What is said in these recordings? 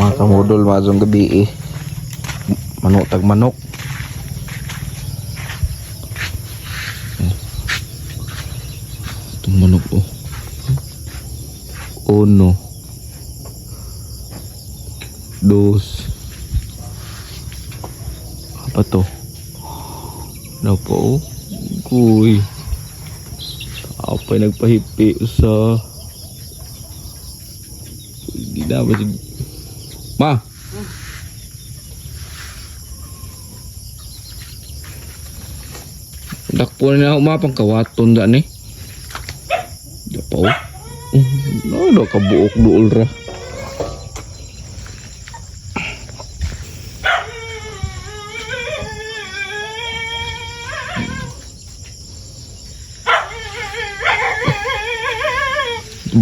Mga kamudol, mazong gabi eh. Manok tag manok. Itong manok oh. Uno. Dos. Apa to? Ano po oh? Kuy. Apa nagpahipi sa gila ba si Ma? Dakpo na ako mapang kawaton da ni. Dapaw. No, do kabuok duol ra.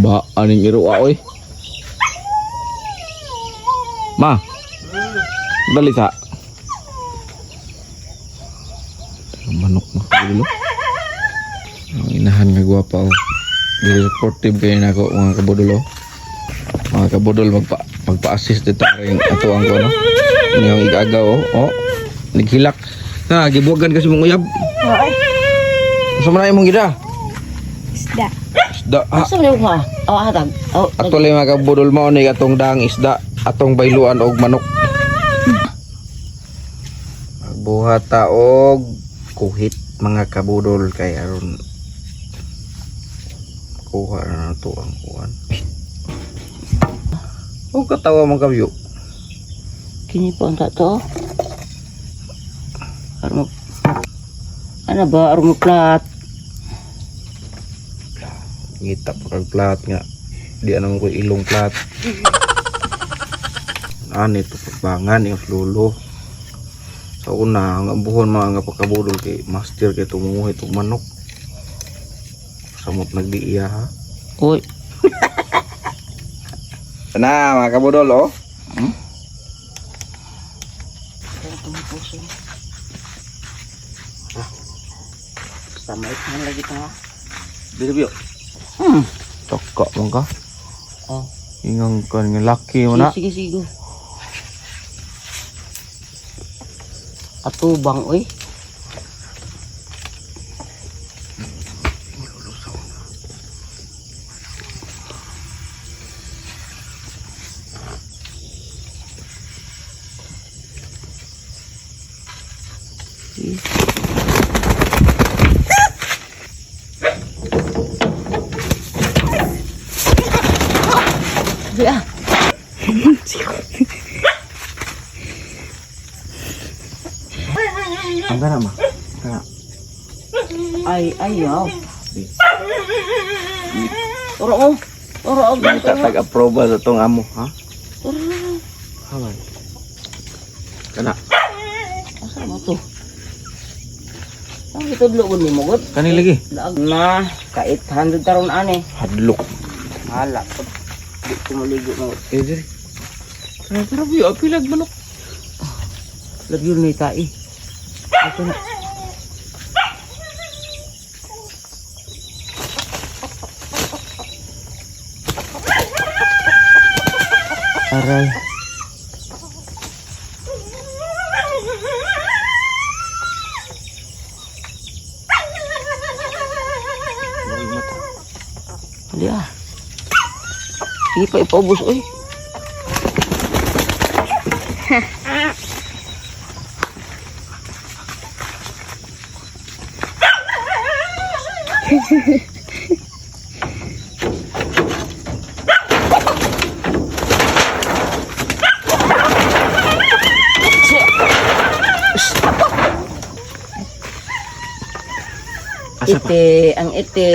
Ba aning iro oy. Ma. Dali sa. Manok na dulu. Ang inahan nga gwapa oh. Dili supportive kayo na ako mga kabudol oh. Mga kabudol magpa-assist dito rin ato ang ko no. Yung igagaw oh. Oh. Naghilak. Na gibuwagan kasi mong uyab. Ay. Sa man imong gida? Isda. Isda. Asa mo ha? Hatag. Actually mga kabudol mao ni atong daang isda, atong bayluan og manok. Buhat ta og kuhit mga kabudol kay aron kuha na to ang kuan. O katawa man kabyo. Kini po ang tato. Ano ba aron mo plat? Ngita pa kag plat nga. Di anong ko ilong plat. Ani to pagbangan yung lulo. Sa una ang buhon mga pagkabudol kay master kay tumuhi itong manok. Samot nagdiiya ha. Uy. Na mga kabudol oh. Samay ka lagi ta. Dili biyo. Tokak man ka. Oh. Ingang kan nga laki mo na. Sige sige. Atubang oy. Ya. Ang gana ma. Kana. Ay ayaw. Oro oh. Minta tag-approve sa tong amo ha. Hawan. Kana. Asa mo to? Ang itudlo ko ni mo gud. Kani lagi. Daag na ka 800 taron ani. Hadlok. Hala. Di ko maligo mo. Diri. Kana biyo apilag manok. Lagyo ni tai. Ito na. Aray. Dia. Sige pa ipaubos oy. Ite, ang ite.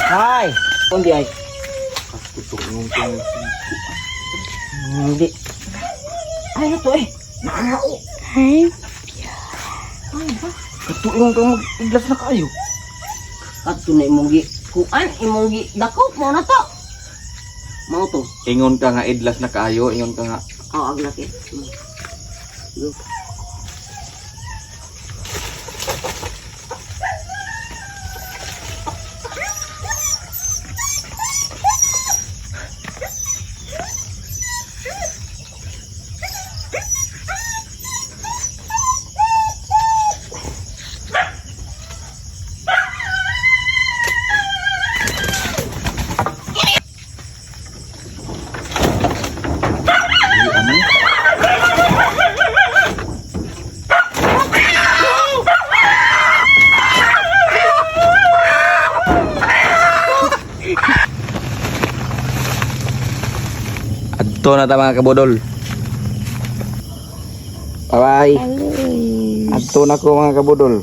Hai, kundi ay. Tutok nung tong. Hindi. Ay, ito eh. Naao. Hi. Ay, ba? Katuong kang mag-iglas na kayo. Ato na imong gi. Kuan imong gi. Dako mo na to. Mao to. Ingon ka nga idlas na kaayo, ingon ka nga Oh, aglaki. Adto na ta mga kabudol. Bye-bye. Adto na ko mga kabudol.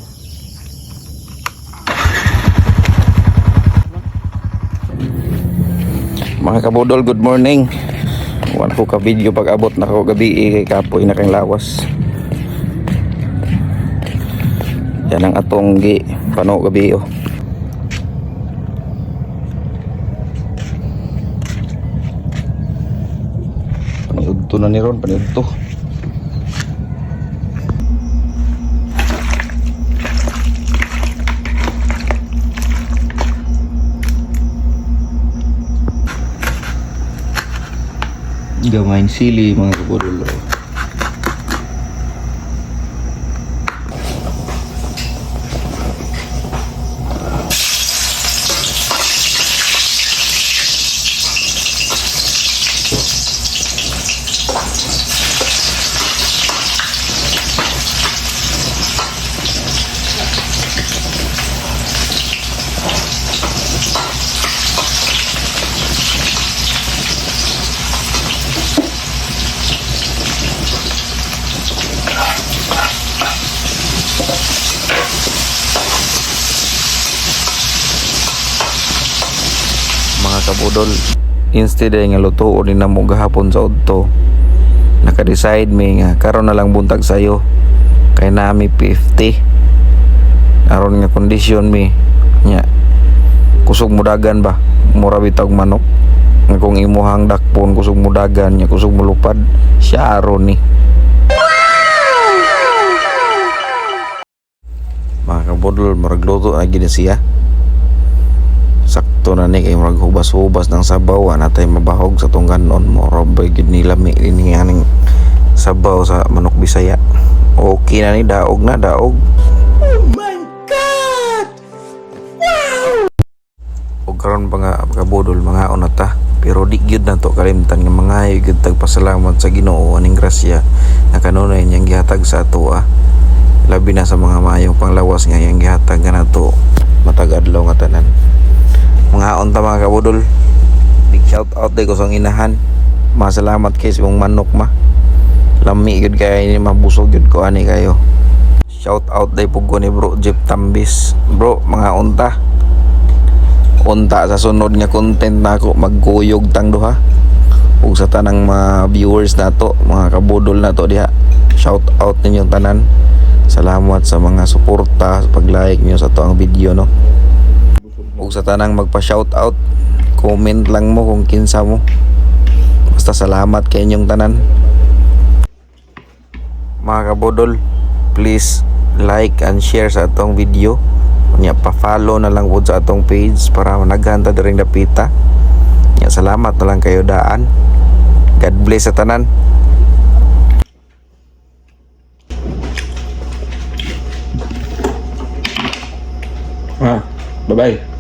Mga kabudol, good morning. Wan ko ka video pag abot na ko gabi kay kapoy na kang lawas. Yan ang atong gi pano gabi oh. Paniudto na ni ron, paniudto. Gamain sili mga kabudol. Mga kabudol, instead ay nga luto o din na mo gahapon sa udto, naka-decide mi nga karon na lang buntag sayo kay nami 50 aron nga kondisyon mi nya kusog mudagan ba mura bitag manok nga kung imuhang dakpon kusog mudagan nya kusog mulupad siya aron ni. Mga kabudol, maragluto na gid siya. Sakto na ni kay murag hubas-hubas ng sabaw natay mabahog sa tungganon mo robay gid nila mi ining sabaw sa manok Bisaya. Okay na ni daog na daog. Oh my god. Wow. Og karon pa nga kabudol mga onata pero di gyud na to kalimtan nga mangayo gyud tagpasalamat sa Ginoo aning grasya na kanunay niyang gihatag sa ato labi na sa mga maayong panglawas nga iyang gihatag nga nato matag adlaw nga tanan. Mga unta mga kabudol, big shout out day ko sa inahan. Masalamat kay sa mong manok ma. Lami gud kay ni mabusog gud ko ani kayo. Shout out day pug ko ni bro Jeep Tambis. Bro, mga unta. Unta sa sunod nga content nako magkuyog tang duha. Ug sa tanang mga viewers nato, mga kabudol nato diha. Shout out ninyong tanan. Salamat sa mga suporta, sa pag-like niyo sa to ang video no. Ug sa tanang magpa-shoutout, comment lang mo kung kinsa mo. Basta salamat kay inyong tanan. Mga kabudol, please like and share sa atong video. Nya pa-follow na lang pud sa atong page para naghanta diring dapita. Nya salamat na lang kayo daan. God bless sa tanan. Bye-bye.